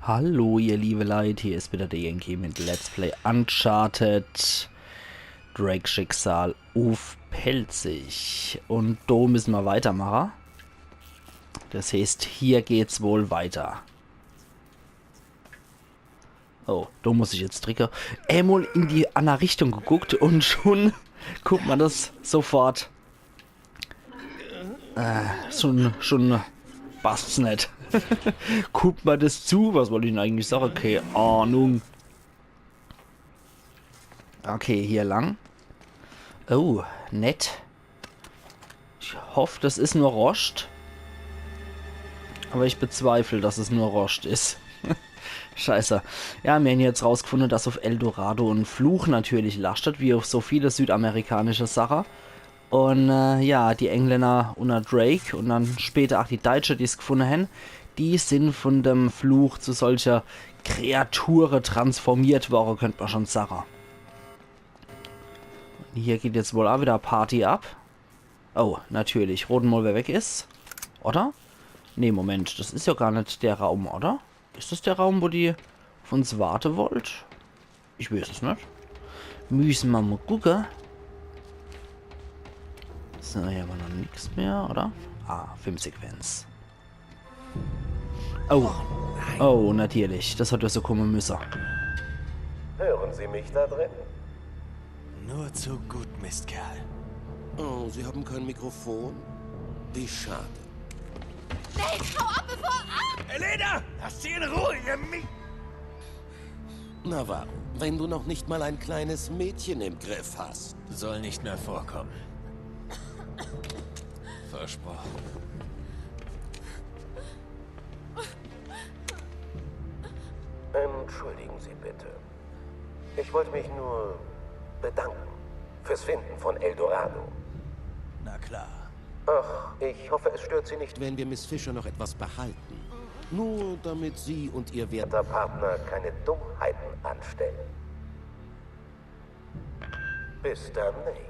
Hallo ihr liebe Leute, hier ist wieder der Yankee mit Let's Play Uncharted Drake Schicksal auf Pelzig. Und da müssen wir weitermachen. Das heißt, hier geht's wohl weiter. Oh, da muss ich jetzt drücken. Einmal in die andere Richtung geguckt und schon guckt man das sofort. Schon passt's nicht. Guckt man das zu? Was wollte ich denn eigentlich sagen? Okay, Ahnung. Okay, hier lang. Oh, nett. Ich hoffe, das ist nur Rost. Aber ich bezweifle, dass es nur Rost ist. Scheiße. Ja, wir haben jetzt rausgefunden, dass auf Eldorado ein Fluch natürlich lastet, wie auf so viele südamerikanische Sachen. Und ja, die Engländer unter Drake und dann später auch die Deutschen, die es gefunden haben, die sind von dem Fluch zu solcher Kreaturen transformiert worden, könnte man schon sagen. Hier geht jetzt wohl auch wieder Party ab. Oh, natürlich. Roten mal, wer weg ist. Oder? Nee, Moment. Das ist ja gar nicht der Raum, oder? Ist das der Raum, wo die auf uns warten wollt? Ich weiß es nicht. Müssen wir mal gucken. So, hier haben wir noch nichts mehr, oder? Ah, Filmsequenz. Oh. Oh, natürlich. Das hat ja so kommen müssen. Hören Sie mich da drin? Nur zu gut, Mistkerl. Oh, Sie haben kein Mikrofon? Wie schade. Dave, hau ab, bevor... Ah! Elena, lass sie in Ruhe, ihr Na warum? Wenn du noch nicht mal ein kleines Mädchen im Griff hast. Soll nicht mehr vorkommen. Versprochen. Entschuldigen Sie bitte. Ich wollte mich nur bedanken fürs Finden von Eldorado. Na klar. Ach, ich hoffe, es stört Sie nicht, wenn wir Miss Fisher noch etwas behalten. Nur damit Sie und Ihr werter Partner keine Dummheiten anstellen. Bis dann, Nate.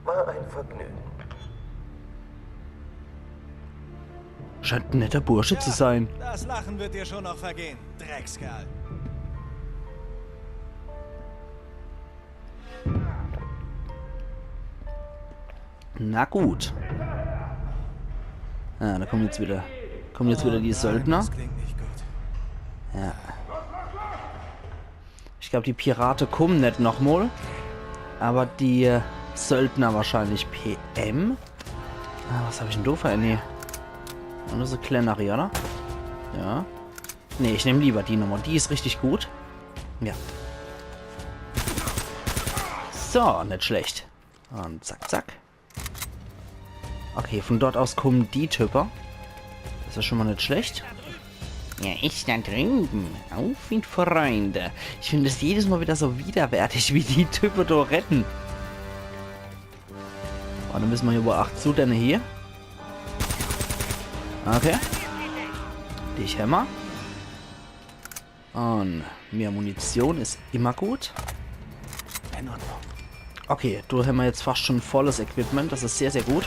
War ein Vergnügen. Scheint ein netter Bursche zu sein. Das Lachen wird dir schon noch vergehen, Dreckskerl. Na gut. Ah, da kommen jetzt wieder die Söldner. Das klingt nicht gut. Ja. Ich glaube, die Piraten kommen nicht nochmal. Aber die Söldner wahrscheinlich PM. Ah, was habe ich denn da für eine? Und das ist eine kleinere, oder? Ja. Nee, ich nehme lieber die Nummer. Die ist richtig gut. Ja. So, nicht schlecht. Und zack, zack. Okay, von dort aus kommen die Typen. Das ist schon mal nicht schlecht. Ja, ich da drüben. Auf ihn, Freunde. Ich finde es jedes Mal wieder so widerwärtig, wie die Typen da retten. Oh, dann müssen wir hier wohl 8 zu, denn hier. Okay. Dich Hämmer. Und mehr Munition ist immer gut. In Ordnung. Okay, du haben wir jetzt fast schon volles Equipment. Das ist sehr, sehr gut.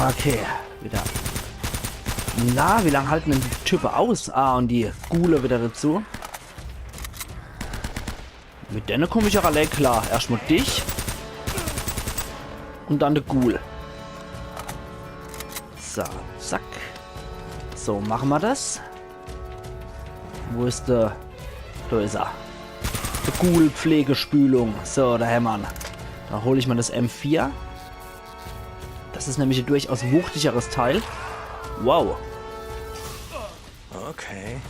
Okay, wieder. Na, wie lange halten denn die Typen aus? Ah, und die Gule wieder dazu. Mit denen komme ich auch allein klar. Erstmal dich. Und dann der Ghoul. So, zack. So, machen wir das. Wo ist der? Da ist er. Die Ghoul-Pflegespülung. So, da hämmern. Da hole ich mal das M4. Das ist nämlich ein durchaus wuchtigeres Teil. Wow. Okay.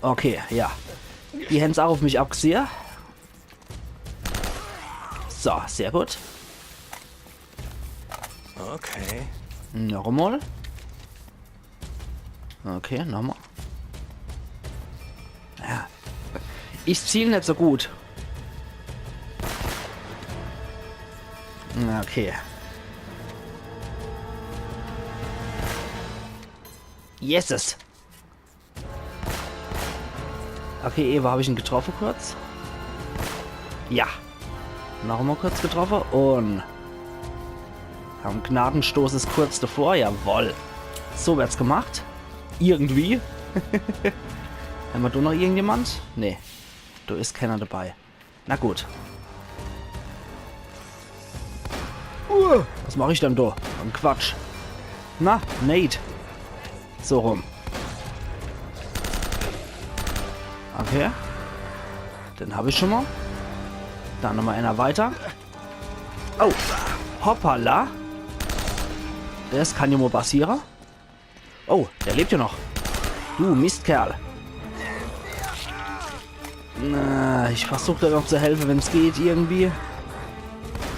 Okay, ja. Die Hände auch auf mich abgesehen. So, sehr gut. Okay. Noch einmal. Okay, nochmal. Ja. Ich ziele nicht so gut. Okay. Yeses. Okay, Eva, habe ich ihn getroffen kurz? Ja. Noch mal kurz getroffen und... Am Gnadenstoß ist kurz davor. Jawoll. So wird's gemacht. Irgendwie. Haben wir da noch irgendjemand? Nee. Da ist keiner dabei. Na gut. Was mache ich denn da? Ein Quatsch. Na, Nate. So rum. Okay. Den habe ich schon mal. Dann nochmal einer weiter. Oh. Hoppala. Das kann ja mal passieren. Oh, der lebt ja noch. Du Mistkerl. Na, ich versuche dir noch zu helfen, wenn es geht, irgendwie.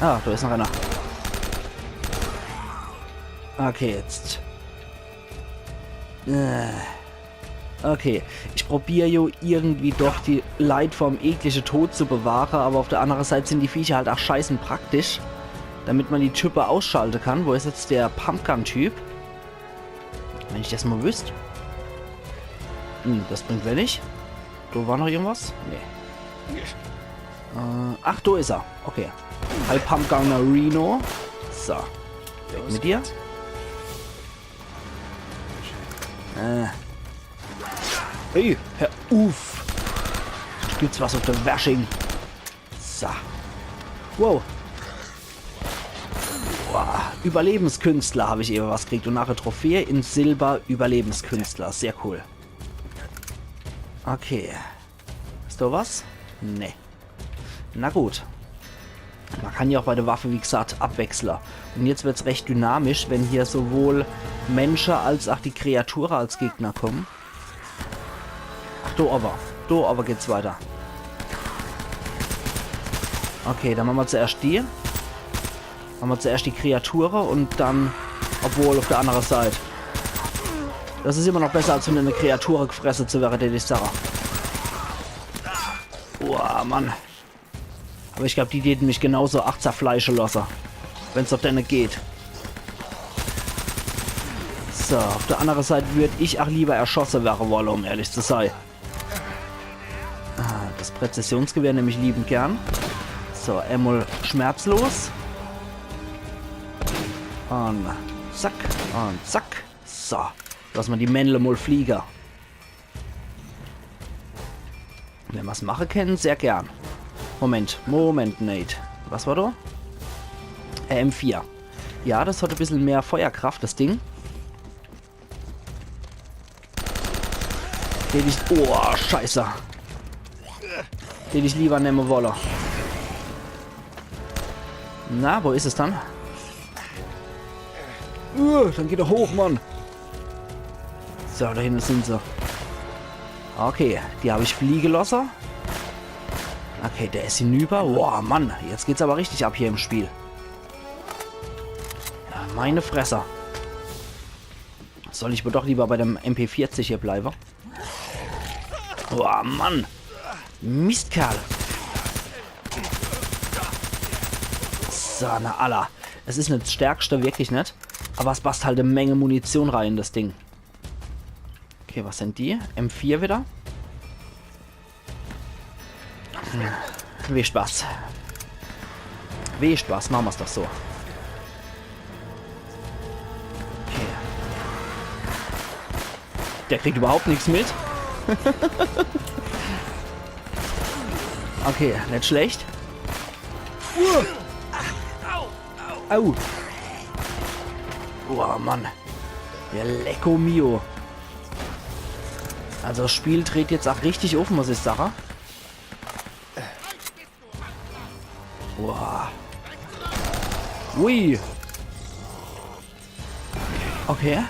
Ah, da ist noch einer. Okay, jetzt. Okay, ich probiere jo irgendwie doch die Leid vom ekligen Tod zu bewahren, aber auf der anderen Seite sind die Viecher halt auch scheißen praktisch, damit man die Typen ausschalten kann. Wo ist jetzt der Pumpgun-Typ? Wenn ich das mal wüsste. Das bringt wenig. Da war noch irgendwas? Nee. Ach, da ist er. Okay. Halb Pumpgun Reno. So. Weg mit dir. Hey, Herr Uff. Gibt's was auf der Washing? So. Wow. Wow. Überlebenskünstler habe ich eben was gekriegt. Und nachher Trophäe in Silber Überlebenskünstler. Sehr cool. Okay. Ist da was? Nee. Na gut. Man kann ja auch bei der Waffe, wie gesagt, abwechseln. Und jetzt wird es recht dynamisch, wenn hier sowohl Menschen als auch die Kreaturen als Gegner kommen. Ach, da aber geht's weiter. Okay, dann machen wir zuerst die. Machen wir zuerst die Kreaturen und dann, obwohl auf der anderen Seite. Das ist immer noch besser, als wenn eine Kreatur gefressen zu werden, die Sache. Boah, Mann. Aber ich glaube, die täten mich genauso zerfleischen lassen. Wenn es auf deine geht. So, auf der anderen Seite würde ich auch lieber erschossen werden wollen, um ehrlich zu sein. Das Präzisionsgewehr nehme ich liebend gern. So, einmal schmerzlos. Und zack, und zack. So, lass mal die Männle mal fliegen. Wenn wir es machen können, sehr gern. Moment, Nate. Was war da? M4. Ja, das hat ein bisschen mehr Feuerkraft, das Ding. Den ich... Oh, scheiße. Den ich lieber nehmen wolle. Na, wo ist es dann? Dann geht er hoch, Mann. So, da hinten sind sie. Okay, die habe ich fliegen lassen. Okay, der ist hinüber. Boah, Mann, jetzt geht's aber richtig ab hier im Spiel. Ja, meine Fresse. Soll ich wohl doch lieber bei dem MP40 hier bleiben? Boah, Mann. Mistkerl. So, na Allah. Es ist nicht das Stärkste, wirklich nicht. Aber es passt halt eine Menge Munition rein, das Ding. Okay, was sind die? M4 wieder. Wie Spaß. Wie Spaß, machen wir es doch so. Okay. Der kriegt überhaupt nichts mit. Okay, nicht schlecht. Au. Oh Mann. Ja, lecko mio. Also das Spiel dreht jetzt auch richtig auf, muss ich sagen. Wow. Ui. Okay.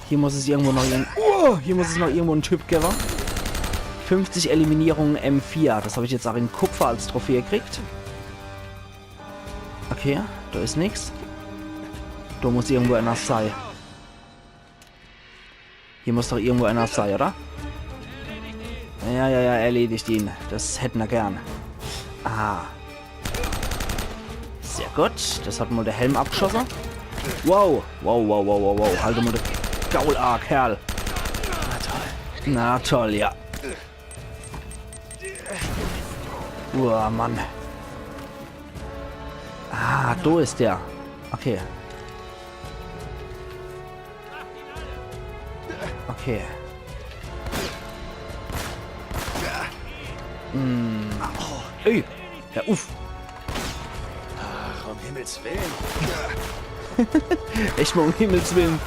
Hier muss es irgendwo noch einen Typ geben. 50 Eliminierungen M4. Das habe ich jetzt auch in Kupfer als Trophäe gekriegt. Okay, da ist nichts. Da muss irgendwo einer sein. Hier muss doch irgendwo einer sein, oder? Ja, erledigt ihn. Das hätten wir gern. Ah. Sehr gut. Das hat mal der Helm abgeschossen. Wow. Halte mal den Gaul, Kerl. Na toll, ja. Mann. Ah, da ist der. Okay. Okay. Ey. Ja, uff. Ach, um Himmels Willen. Echt mal um Himmels Willen.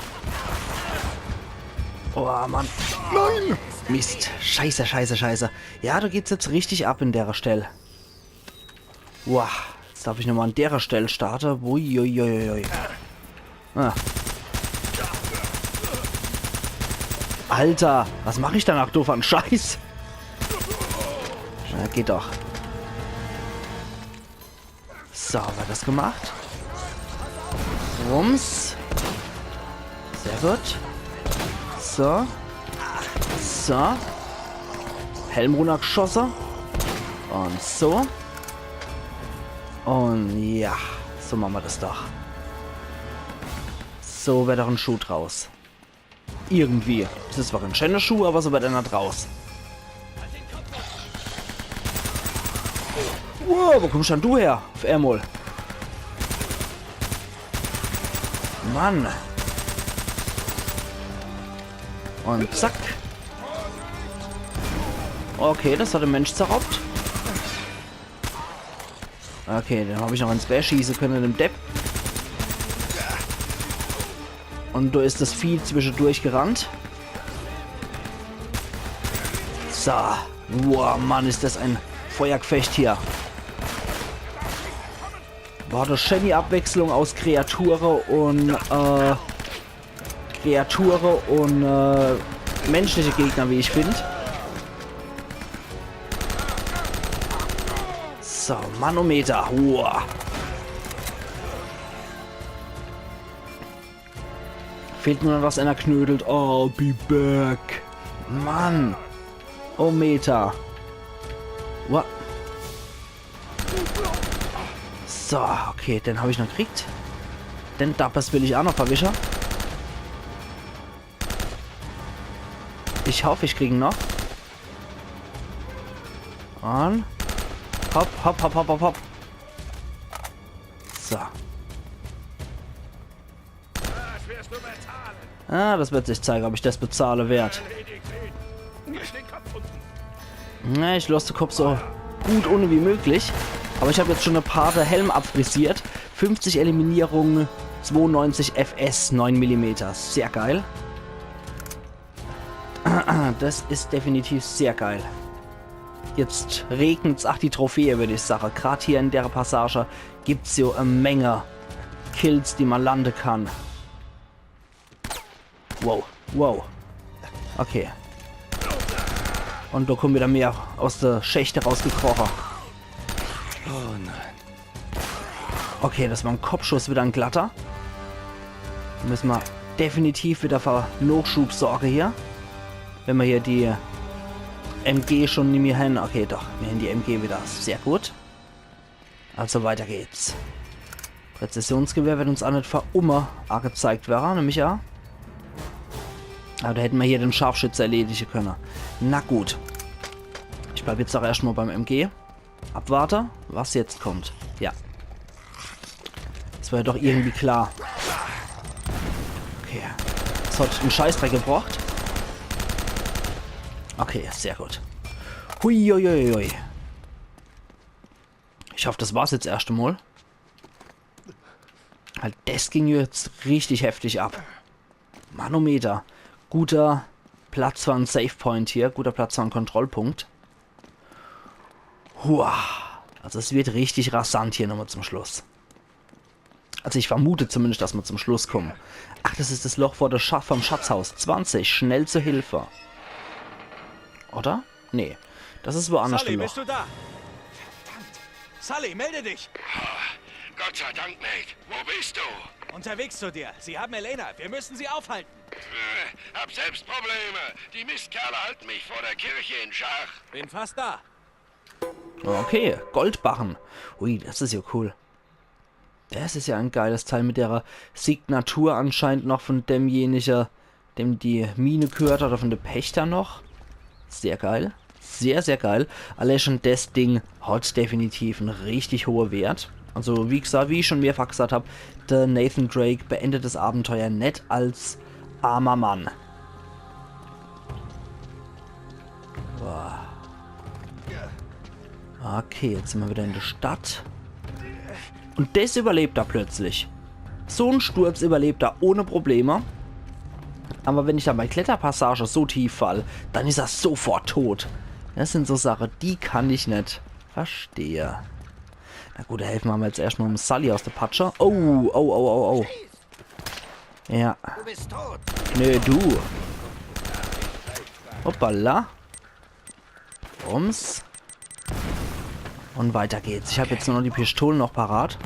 Oh, Mann. Nein. Mist. Scheiße, scheiße, scheiße. Ja, da geht's jetzt richtig ab in der Stelle. Wow. Jetzt darf ich nochmal an der Stelle starten. Uiuiuiui. Ah. Alter, was mache ich danach, doof an Scheiß? Na, geht doch. So, haben wir das gemacht. Rums. Sehr gut. So. So. Helm runtergeschossen. Und so. Und ja, so machen wir das doch. So wird doch ein Schuh draus. Irgendwie. Das ist zwar ein schöner Schuh, aber so wird einer draus. Wow, wo kommst denn du her? Auf Ermol. Mann. Und zack. Okay, das hat der Mensch zerraubt. Okay, dann habe ich noch ins Bär schießen können, dem Depp. Und da ist das Vieh zwischendurch gerannt. So. Wow, Mann, ist das ein Feuergefecht hier. War das schöne Abwechslung aus Kreaturen und menschliche Gegner, wie ich finde. So, Manometer. Wow. Fehlt nur noch was, einer knödelt. Oh, be back. Mann. Oh, Meter. What? So, okay, den habe ich noch gekriegt. Den Dappers will ich auch noch verwischen. Ich hoffe, ich kriege ihn noch. Und hopp, hopp, hopp, hopp, hopp, hopp. So. Ah, das wird sich zeigen, ob ich das bezahle wert. Na, ich lasse den Kopf so gut ohne wie möglich. Aber ich habe jetzt schon ein paar Helm abfrisiert. 50 Eliminierungen, 92 FS, 9 mm. Sehr geil. Das ist definitiv sehr geil. Jetzt regnet's, ach die Trophäe würde ich sagen. Gerade hier in der Passage gibt es so eine Menge Kills, die man landen kann. Wow, wow. Okay. Und da kommen wieder mehr aus der Schächte rausgekrochen. Oh nein. Okay, das war ein Kopfschuss, wieder ein glatter. Da müssen wir definitiv wieder für Nachschub sorgen hier. Wenn wir hier die MG schon nicht mehr haben. Okay, doch, wir haben die MG wieder. Sehr gut. Also weiter geht's. Präzisionsgewehr wird uns auch nicht für immer angezeigt werden, nämlich ja. Aber da hätten wir hier den Scharfschütze erledigen können. Na gut. Ich bleibe jetzt auch erstmal beim MG. Abwarte, was jetzt kommt. Ja. Das war ja doch irgendwie klar. Okay. Das hat einen Scheißdreck gebracht. Okay, sehr gut. Huiuiuiui. Ich hoffe, das war's jetzt erst einmal. Weil das ging jetzt richtig heftig ab. Manometer. Guter Platz für einen Save Point hier. Guter Platz für einen Kontrollpunkt. Huah. Also es wird richtig rasant hier nochmal zum Schluss. Also ich vermute zumindest, dass wir zum Schluss kommen. Ach, das ist das Loch vor der vom Schatzhaus. 20. Schnell zur Hilfe. Oder? Nee. Das ist woanders. Sully, bist du da? Verdammt. Sully, melde dich. Gott sei Dank, Nate. Wo bist du? Unterwegs zu dir. Sie haben Elena. Wir müssen sie aufhalten. Hab selbst Probleme. Die Mistkerle halten mich vor der Kirche in Schach. Bin fast da. Okay, Goldbarren. Ui, das ist ja cool. Das ist ja ein geiles Teil mit der Signatur anscheinend noch von demjenigen, dem die Mine gehört, oder von der Pächter noch. Sehr geil. Sehr, sehr geil. Allein schon das Ding hat definitiv einen richtig hohen Wert. Also wie gesagt, wie ich schon mehrfach gesagt habe, der Nathan Drake beendet das Abenteuer nicht als armer Mann. Boah. Okay, jetzt sind wir wieder in der Stadt. Und das überlebt er plötzlich. So ein Sturz überlebt er ohne Probleme. Aber wenn ich dann bei Kletterpassage so tief fall, dann ist er sofort tot. Das sind so Sachen, die kann ich nicht. Verstehe. Na gut, da helfen wir mal jetzt erstmal um Sully aus der Patsche. Oh, oh, oh, oh, oh. Ja. Du bist tot. Nö, du. Hoppala. Rums. Und weiter geht's. Ich habe jetzt nur noch die Pistolen noch parat.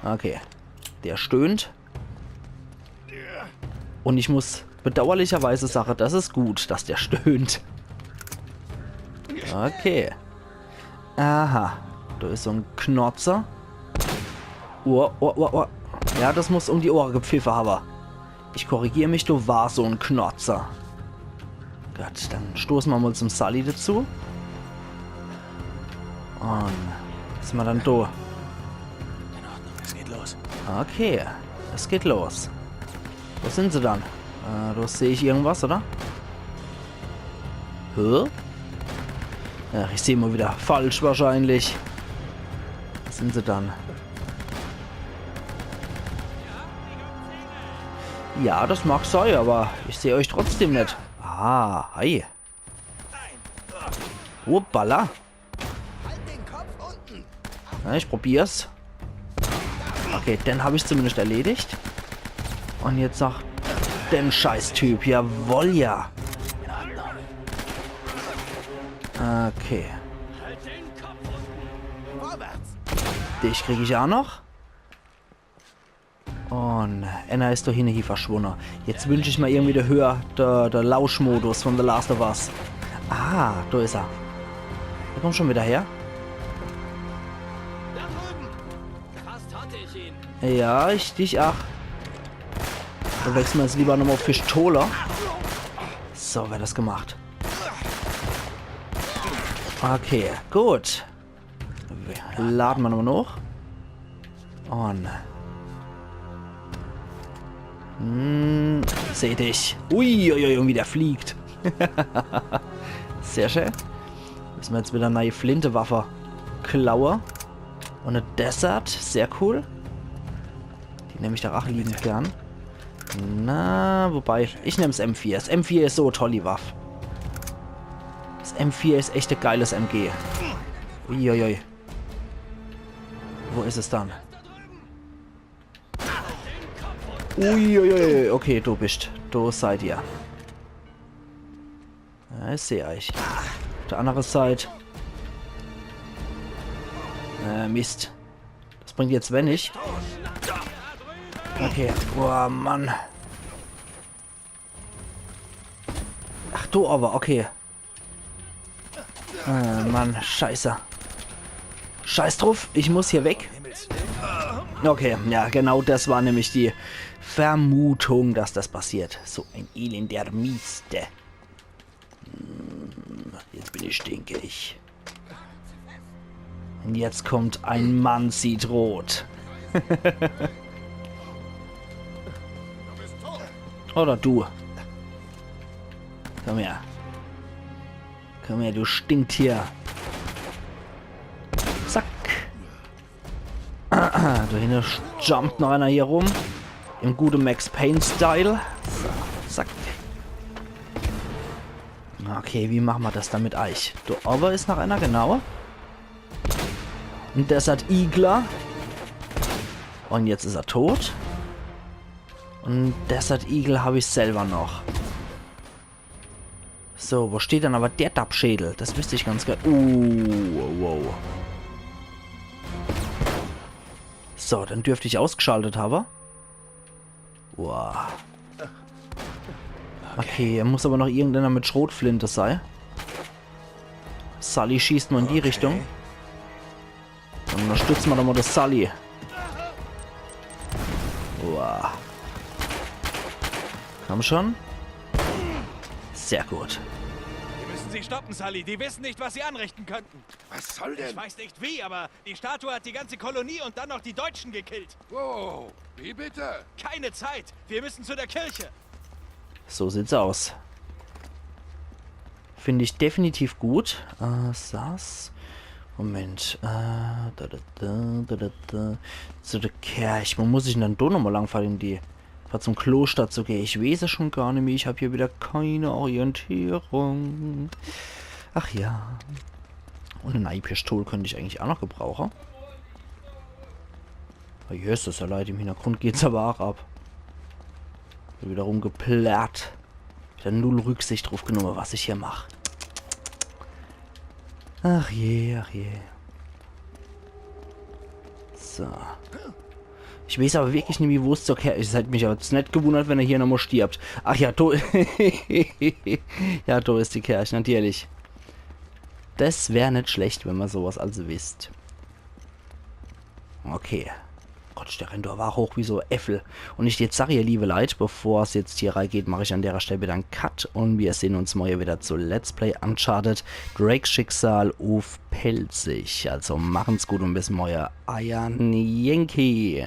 Okay. Der stöhnt. Und ich muss bedauerlicherweise sagen, das ist gut, dass der stöhnt. Okay. Aha. Da ist so ein Knotzer. Oh, oh, oh, oh. Ja, das muss um die Ohren gepfiffen haben. Ich korrigiere mich, du warst so ein Knotzer. Gut, dann stoßen wir mal zum Sully dazu. Und sind wir dann da. In Ordnung, es geht los. Okay, es geht los. Wo sind sie dann? Da sehe ich irgendwas, oder? Hä? Ach, ich sehe mal wieder falsch wahrscheinlich. Wo sind sie dann? Ja, das mag sein, aber ich sehe euch trotzdem nicht. Ah, hi. Hoppala. Ja, ich probier's. Okay, den habe ich zumindest erledigt. Und jetzt noch den Scheiß-Typ. Jawohl, ja. Okay. Dich kriege ich auch noch. Und Anna ist doch hier verschwunden. Jetzt wünsche ich mal irgendwie der Lauschmodus von The Last of Us. Ah, da ist er. Er kommt schon wieder her. Ja, ich dich auch. Dann wechseln wir jetzt lieber nochmal auf Pistole. So, wird das gemacht. Okay, gut. Laden wir nochmal noch. Und... seh dich. Uiuiui, wie der fliegt. Sehr schön. Müssen wir jetzt wieder eine neue Flintewaffe klauen. Und eine Desert. Sehr cool. Die nehme ich da auch liebend gern. Na, wobei, ich nehme das M4. Das M4 ist so toll, die Waffe. Das M4 ist echt ein geiles MG. Uiuiui. Wo ist es dann? Uiuiui. Okay, du bist. Du seid ihr. Ja, ich sehe euch. Auf der anderen Seite. Mist. Das bringt jetzt wenig. Okay. Boah, Mann. Ach du aber, okay. Mann, scheiße. Scheiß drauf, ich muss hier weg. Okay, ja, genau das war nämlich die Vermutung, dass das passiert. So ein elender Mieste. Jetzt bin ich stinkig. Und jetzt kommt ein Mann, sieht rot. Oder du. Komm her. Komm her, du Stinktier. Zack. Da hinten jumpt noch einer hier rum. Im guten Max Payne-Style. So, zack. Okay, wie machen wir das dann mit Eich? Du aber ist nach einer genauer. Und Desert Eagler. Und jetzt ist er tot. Und Desert Eagle habe ich selber noch. So, wo steht dann aber der Dabschädel? Das wüsste ich ganz geil. Wow. So, dann dürfte ich ausgeschaltet haben. Wow. Okay, er muss aber noch irgendeiner mit Schrotflinte sein. Sully schießt mal in die Richtung. Dann unterstützen wir doch mal das Sully. Wow. Komm schon. Sehr gut. Wir müssen sie stoppen, Sully. Die wissen nicht, was sie anrichten könnten. Was soll denn? Ich weiß nicht wie, aber die Statue hat die ganze Kolonie und dann noch die Deutschen gekillt. Wow, wie bitte? Keine Zeit. Wir müssen zu der Kirche. So sieht's aus. Finde ich definitiv gut. Saß. Moment. Zu der Kirche. Wo muss ich denn dann doch nochmal langfahren in die... zum Kloster zu gehen? Ich weiß es schon gar nicht mehr. Ich habe hier wieder keine Orientierung. Ach ja. Und eine neue Pistole könnte ich eigentlich auch noch gebrauchen. Oh, hier ist das ja leid. Im Hintergrund geht es aber auch ab. Wieder rumgeplärrt. Wieder null Rücksicht drauf genommen, was ich hier mache. Ach je, ach je. So. Ich weiß aber wirklich nicht, wie wo es zur Kerche ist. Es hätte mich aber jetzt nicht gewundert, wenn er hier nochmal stirbt. Ach ja, da... ja, da ist die Kirche, natürlich. Das wäre nicht schlecht, wenn man sowas also wisst. Okay. Gott, der rennt war hoch wie so Äffel. Und ich jetzt sage, ihr liebe Leute, bevor es jetzt hier reingeht, mache ich an der Stelle wieder einen Cut. Und wir sehen uns morgen wieder zu Let's Play Uncharted Drakes Schicksal auf Pelzig. Also machen's gut und bis morgen. Euer Yankee.